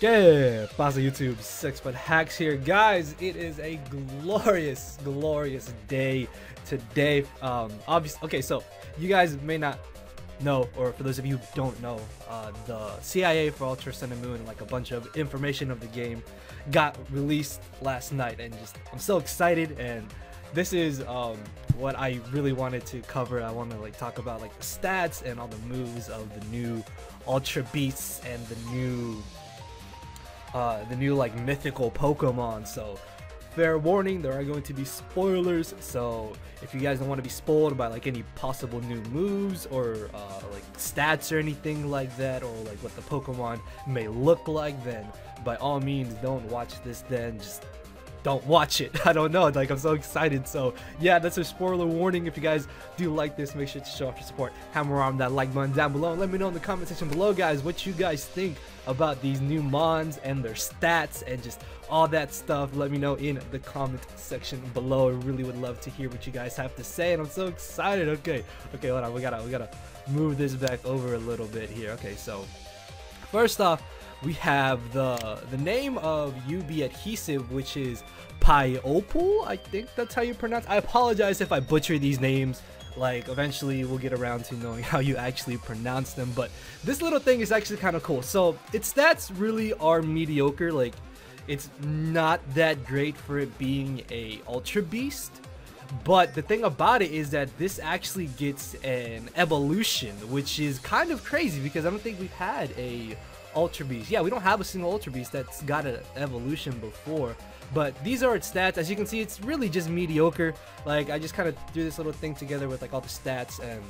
Okay, Baza YouTube 6-Foot Hacks here, guys. It is a glorious day today. Obviously, okay, so you guys may not know, or for those of you who don't know, the CIA for Ultra Sun and Moon and like a bunch of information of the game got released last night, and I'm so excited. And this is what I really wanted to cover. I want to like talk about like the stats and all the moves of the new Ultra Beasts and the new like mythical Pokemon. So fair warning, there are going to be spoilers, so if you guys don't want to be spoiled by like any possible new moves or like stats or anything like that, or like what the Pokemon may look like, then by all means don't watch this. Then just don't watch it. I don't know, like I'm so excited. So yeah, that's a spoiler warning. If you guys do like this, make sure to show off your support, hammer on that like button down below, and let me know in the comment section below, guys, what you guys think about these new mons and their stats and just all that stuff. Let me know in the comment section below. I really would love to hear what you guys have to say, and I'm so excited. Okay, hold on, we gotta move this back over a little bit here. Okay, so first off, we have the name of UB adhesive, which is Pyopal. I think that's how you pronounce. I apologize if I butcher these names. Like eventually we'll get around to knowing how you actually pronounce them, but this little thing is actually kind of cool. So its stats really are mediocre. Like it's not that great for it being a Ultra Beast, but the thing about it is that this actually gets an evolution, which is kind of crazy because I don't think we've had a Ultra Beast. Yeah, we don't have a single Ultra Beast that's got an evolution before, but these are its stats. As you can see, it's really just mediocre. Like I just kind of threw this little thing together with like all the stats and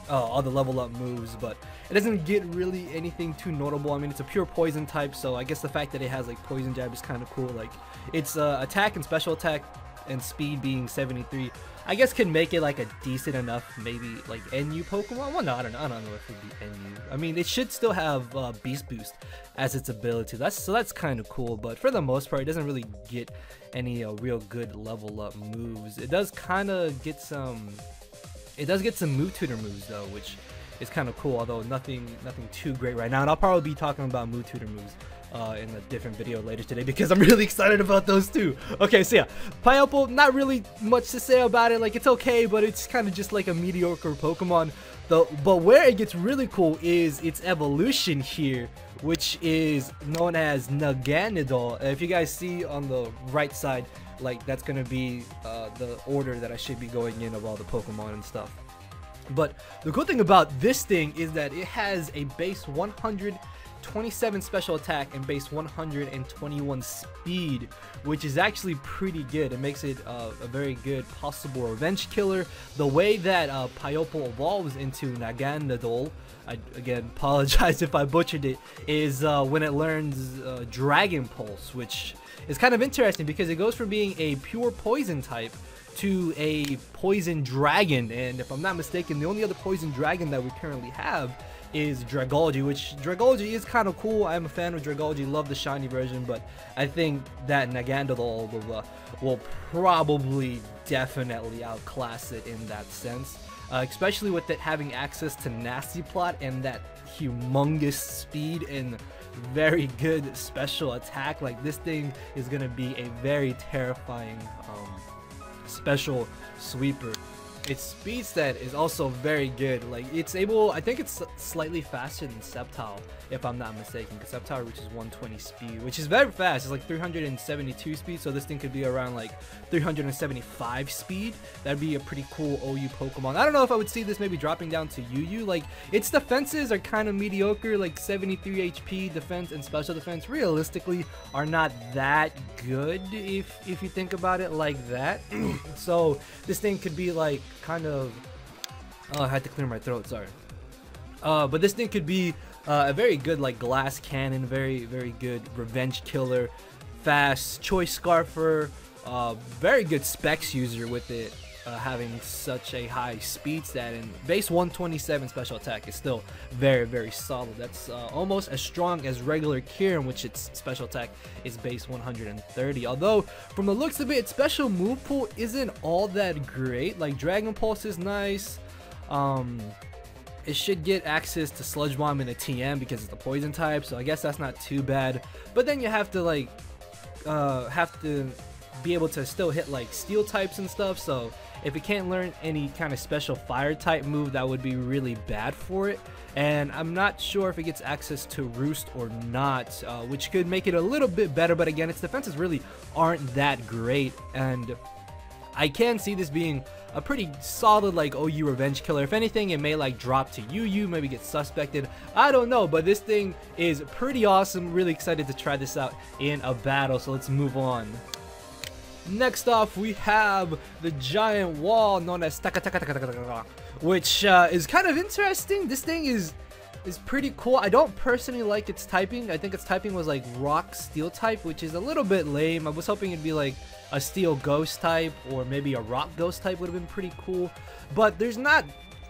all the level up moves, but it doesn't get really anything too notable. I mean, it's a pure poison type, so I guess the fact that it has like poison jab is kind of cool. Like its attack and special attack and speed being 73, I guess can make it like a decent enough maybe like NU Pokemon. Well, no, I don't know if it would be NU. I mean, it should still have Beast Boost as its ability. That's kind of cool, but for the most part, it doesn't really get any real good level up moves. It does kind of get some. It does get some move tutor moves though, which is kind of cool. Although nothing too great right now, and I'll probably be talking about move tutor moves in a different video later today because I'm really excited about those too. Okay, so yeah, Pyopal, not really much to say about it. Like it's okay, but it's kind of just like a mediocre Pokemon. But where it gets really cool is its evolution here, which is known as Naganadel. If you guys see on the right side, like that's gonna be the order that I should be going in of all the Pokemon and stuff. But the cool thing about this thing is that it has a base 127 special attack and base 121 speed, which is actually pretty good. It makes it a very good possible revenge killer. The way that Pyopal evolves into Naganadel, I again apologize if I butchered it, is when it learns Dragon Pulse, which is kind of interesting because it goes from being a pure poison type to a poison dragon. And if I'm not mistaken, the only other poison dragon that we currently have is Dragalge, which Dragalge is kind of cool. I'm a fan of Dragalge, love the shiny version, but I think that Naganadel will probably definitely outclass it in that sense, especially with it having access to Nasty Plot and that humongous speed and very good special attack. Like this thing is gonna be a very terrifying special sweeper. Its speed stat is also very good. Like it's able, I think it's slightly faster than Sceptile, if I'm not mistaken, because Sceptile reaches 120 speed, which is very fast. It's like 372 speed, so this thing could be around like 375 speed. That'd be a pretty cool OU Pokemon. I don't know if I would see this maybe dropping down to UU. Like its defenses are kind of mediocre, like 73 HP defense and special defense realistically are not that good if you think about it like that. So this thing could be like kind of, oh, I had to clear my throat, sorry. But this thing could be a very good like glass cannon, very good revenge killer, fast choice scarfer, very good specs user with it, having such a high speed stat, and base 127 special attack is still very solid. That's almost as strong as regular Kieran, which its special attack is base 130. Although from the looks of it, its special move pool isn't all that great. Like Dragon Pulse is nice, It should get access to Sludge Bomb and a TM because it's the poison type, so I guess that's not too bad. But then you have to like be able to still hit like steel types and stuff, so if it can't learn any kind of special fire type move, that would be really bad for it. And I'm not sure if it gets access to Roost or not, which could make it a little bit better, but again, its defenses really aren't that great, and I can see this being a pretty solid like OU revenge killer. If anything, it may like drop to UU, maybe get suspected, I don't know, but this thing is pretty awesome. Really excited to try this out in a battle, so let's move on. Next off, we have the giant wall known as Taka Taka Taka Taka Taka, which is kind of interesting. This thing is pretty cool. I don't personally like its typing. I think its typing was like rock steel type, which is a little bit lame. I was hoping it'd be like a steel ghost type, or maybe a rock ghost type would have been pretty cool. But there's not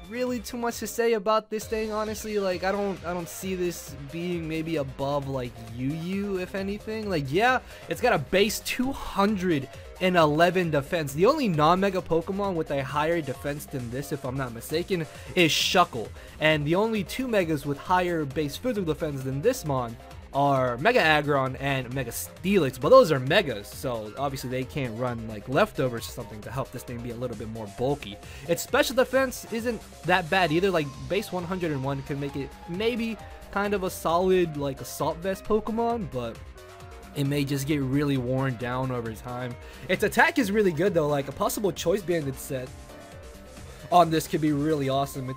really too much to say about this thing, honestly. Like I don't see this being maybe above like UU, if anything. Like yeah, it's got a base 211 defense. The only non-mega Pokemon with a higher defense than this, if I'm not mistaken, is Shuckle, and the only 2 megas with higher base physical defense than this mon are Mega Aggron and Mega Steelix, but those are megas, so obviously they can't run like leftovers or something to help this thing be a little bit more bulky. Its special defense isn't that bad either. Like base 101 can make it maybe kind of a solid like assault vest Pokemon, but it may just get really worn down over time. Its attack is really good though. Like a possible Choice Banded set on this could be really awesome.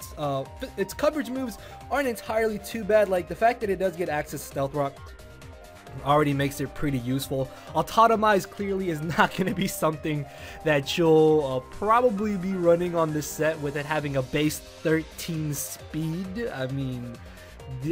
Its coverage moves aren't entirely too bad. Like the fact that it does get access to Stealth Rock already makes it pretty useful. Autotomize clearly is not going to be something that you'll probably be running on this set with it having a base 13 speed. I mean,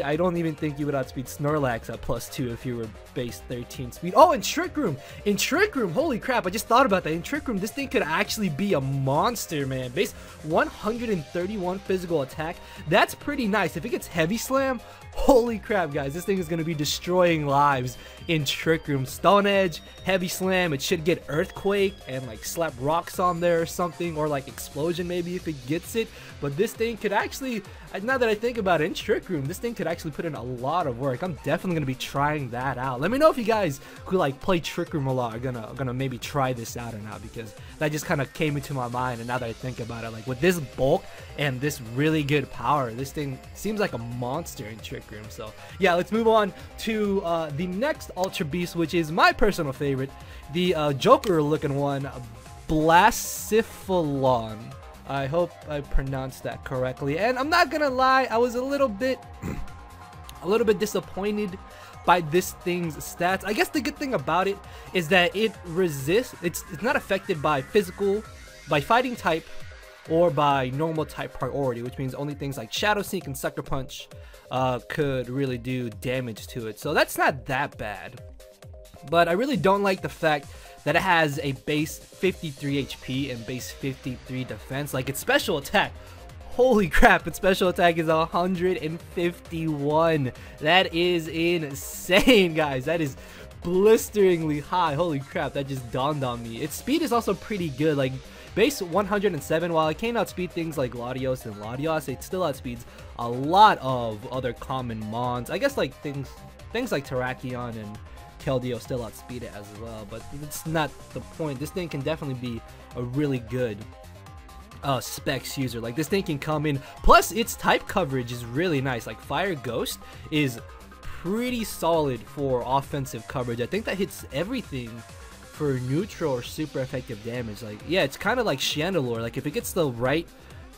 I don't even think you would outspeed Snorlax at +2 if you were base 13 speed. Oh, and Trick Room! In Trick Room, holy crap, I just thought about that. In Trick Room, this thing could actually be a monster, man. Base 131 physical attack. That's pretty nice. If it gets Heavy Slam, holy crap, guys. This thing is going to be destroying lives in Trick Room. Stone Edge, Heavy Slam, it should get Earthquake and like slap rocks on there or something, or like Explosion maybe if it gets it. But this thing could actually, now that I think about it, in Trick Room, this thing could actually put in a lot of work. I'm definitely going to be trying that out. Let me know if you guys who like play Trick Room a lot are gonna maybe try this out or not, because that just kind of came into my mind. And now that I think about it, like with this bulk and this really good power, this thing seems like a monster in Trick Room. So yeah, let's move on to the next Ultra Beast, which is my personal favorite, the Joker looking one, Blacephalon. I hope I pronounced that correctly, and I'm not gonna lie, I was a little bit disappointed by this thing's stats. I guess the good thing about it is that it resists, it's not affected by fighting type or by normal type priority, which means only things like Shadow Sneak and Sucker Punch could really do damage to it, so that's not that bad. But I really don't like the fact that it has a base 53 HP and base 53 defense. Like its special attack, holy crap, its special attack is 151. That is insane, guys. That is blisteringly high. Holy crap, that just dawned on me. Its speed is also pretty good. Like base 107, while it can't outspeed things like Latios and Latios, it still outspeeds a lot of other common mons. I guess like things like Terrakion and Keldeo still outspeed it as well, but it's not the point. This thing can definitely be a really good specs user. Like this thing can come in, plus its type coverage is really nice. Like Fire Ghost is pretty solid for offensive coverage. I think that hits everything for neutral or super effective damage. Like yeah, it's kind of like Chandelure. Like if it gets the right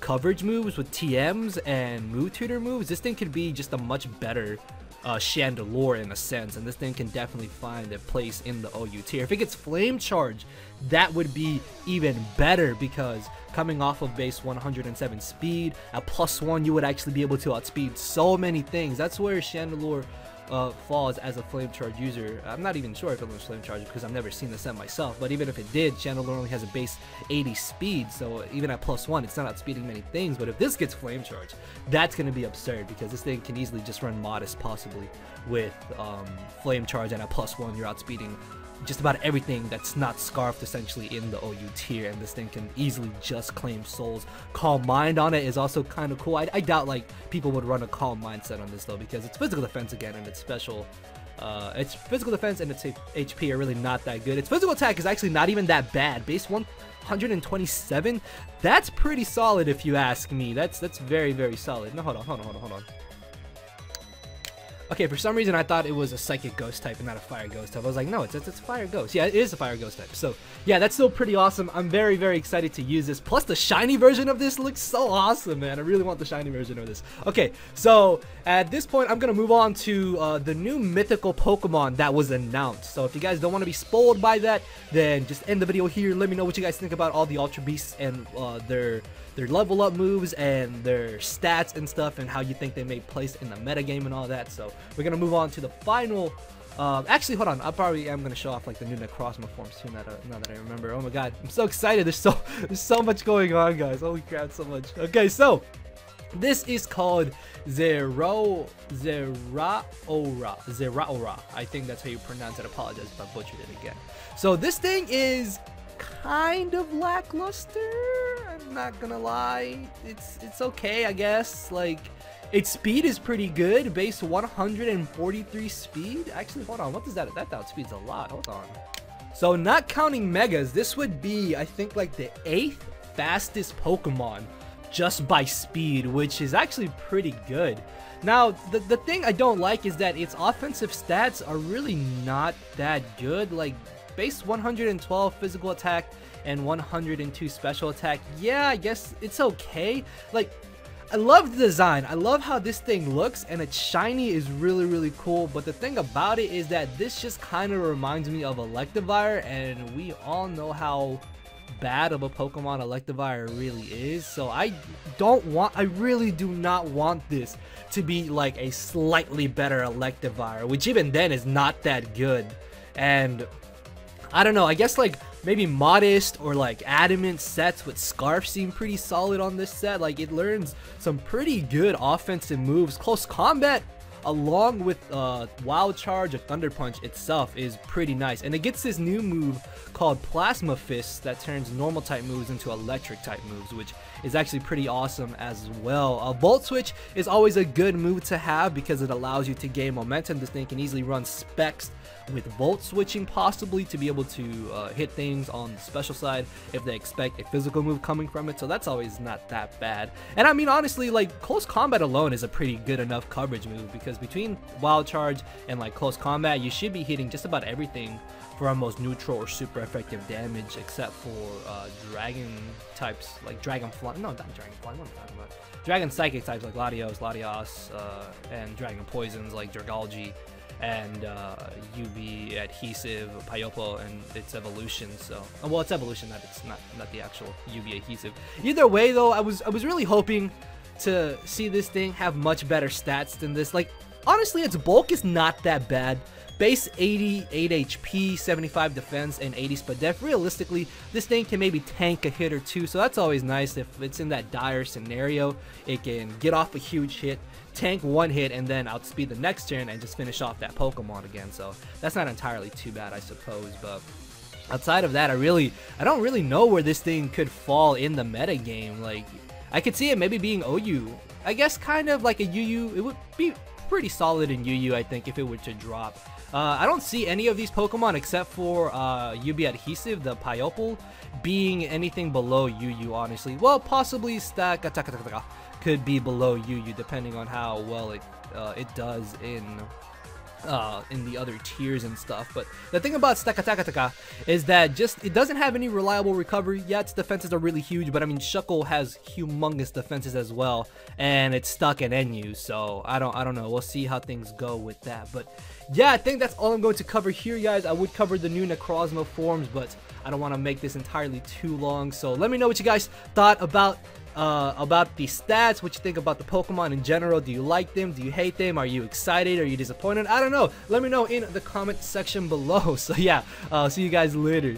coverage moves with TMs and move tutor moves, this thing could be just a much better Chandelure in a sense, and this thing can definitely find a place in the OU tier. If it gets Flame Charge, that would be even better, because coming off of base 107 speed at +1, you would actually be able to outspeed so many things. That's where Chandelure falls as a Flame Charge user. I'm not even sure if it was Flame Charge because I've never seen the set myself, but even if it did, Chandelure only has a base 80 speed, so even at +1, it's not outspeeding many things. But if this gets Flame Charge, that's going to be absurd, because this thing can easily just run Modest possibly with Flame Charge, and at +1, you're outspeeding just about everything that's not scarfed essentially in the OU tier, and this thing can easily just claim souls. Calm Mind on it is also kind of cool. I doubt like people would run a Calm Mind set on this though, because it's physical defense again, and it's special. Its physical defense and its HP are really not that good. Its physical attack is actually not even that bad. Base 127, that's pretty solid if you ask me. That's very, very solid. No, hold on. Okay, for some reason I thought it was a Psychic Ghost type and not a Fire Ghost type. I was like, no, it's Fire Ghost. Yeah, it is a Fire Ghost type. So yeah, that's still pretty awesome. I'm very, very excited to use this. Plus the shiny version of this looks so awesome, man. I really want the shiny version of this. Okay, so at this point I'm gonna move on to the new mythical Pokemon that was announced. So if you guys don't want to be spoiled by that, then just end the video here. Let me know what you guys think about all the Ultra Beasts and their level up moves and their stats and stuff, and how you think they may place in the meta game and all that. So we're gonna move on to the final. Actually, hold on. I probably am gonna show off like the new Necrozma forms too. Now that I remember. Oh my god, I'm so excited. There's so much going on, guys. Holy crap, so much. Okay, so this is called Zeraora. I think that's how you pronounce it. I apologize if I butchered it again. So this thing is kind of lackluster. I'm not gonna lie. It's okay, I guess. Like, its speed is pretty good. Base 143 speed. Actually, hold on. What does that outspeeds a lot. Hold on. So not counting megas, this would be, I think, like the 8th fastest Pokemon just by speed, which is actually pretty good. Now, the thing I don't like is that its offensive stats are really not that good. Like, base 112 physical attack and 102 special attack. Yeah, I guess it's okay. Like, I love the design. I love how this thing looks, and its shiny is really, really cool. But the thing about it is that this just kind of reminds me of Electivire, and we all know how bad of a Pokemon Electivire really is. So I really do not want this to be like a slightly better Electivire, which even then is not that good. And I don't know, I guess like maybe Modest or like Adamant sets with Scarf seem pretty solid on this set. Like, it learns some pretty good offensive moves. Close Combat along with Wild Charge or Thunder Punch itself is pretty nice, and it gets this new move called Plasma Fist that turns normal type moves into electric type moves, which is actually pretty awesome as well. Volt Switch is always a good move to have because it allows you to gain momentum. This thing can easily run specs with Volt Switching, possibly to be able to hit things on the special side if they expect a physical move coming from it, so that's always not that bad. And I mean, honestly, like, Close Combat alone is a pretty good enough coverage move, because between Wild Charge and like Close Combat, you should be hitting just about everything for almost neutral or super effective damage, except for dragon types like Dragonfly. No, not Dragonfly. What am I talking about? Dragon Psychic types like Latios, and Dragon Poisons like Dragalge, and UV Adhesive, Pyopo, and its evolution. So, well, it's evolution, it's not the actual UV Adhesive. Either way, though, I was really hoping to see this thing have much better stats than this. Like, honestly, its bulk is not that bad. Base 80, 8 HP, 75 defense, and 80 speed def. Realistically, this thing can maybe tank a hit or two, so that's always nice. If it's in that dire scenario, it can get off a huge hit, tank one hit, and then outspeed the next turn and just finish off that Pokemon again. So that's not entirely too bad, I suppose. But outside of that, I don't really know where this thing could fall in the meta game. Like, I could see it maybe being OU. I guess kind of like a UU. It would be pretty solid in UU, I think, if it were to drop. I don't see any of these Pokemon except for UV Adhesive, the Pyople, being anything below UU, honestly. Well, possibly Stakataka could be below UU, depending on how well it does in the other tiers and stuff. But the thing about Stakataka is that it doesn't have any reliable recovery. Yeah, its defenses are really huge, but I mean, Shuckle has humongous defenses as well, and it's stuck in NU, so I don't know. We'll see how things go with that. But yeah, I think that's all I'm going to cover here, guys. I would cover the new Necrozma forms, but I don't want to make this entirely too long. So let me know what you guys thought about the stats, what you think about the Pokemon in general. Do you like them? Do you hate them? Are you excited? Are you disappointed? I don't know. Let me know in the comment section below. So yeah, see you guys later.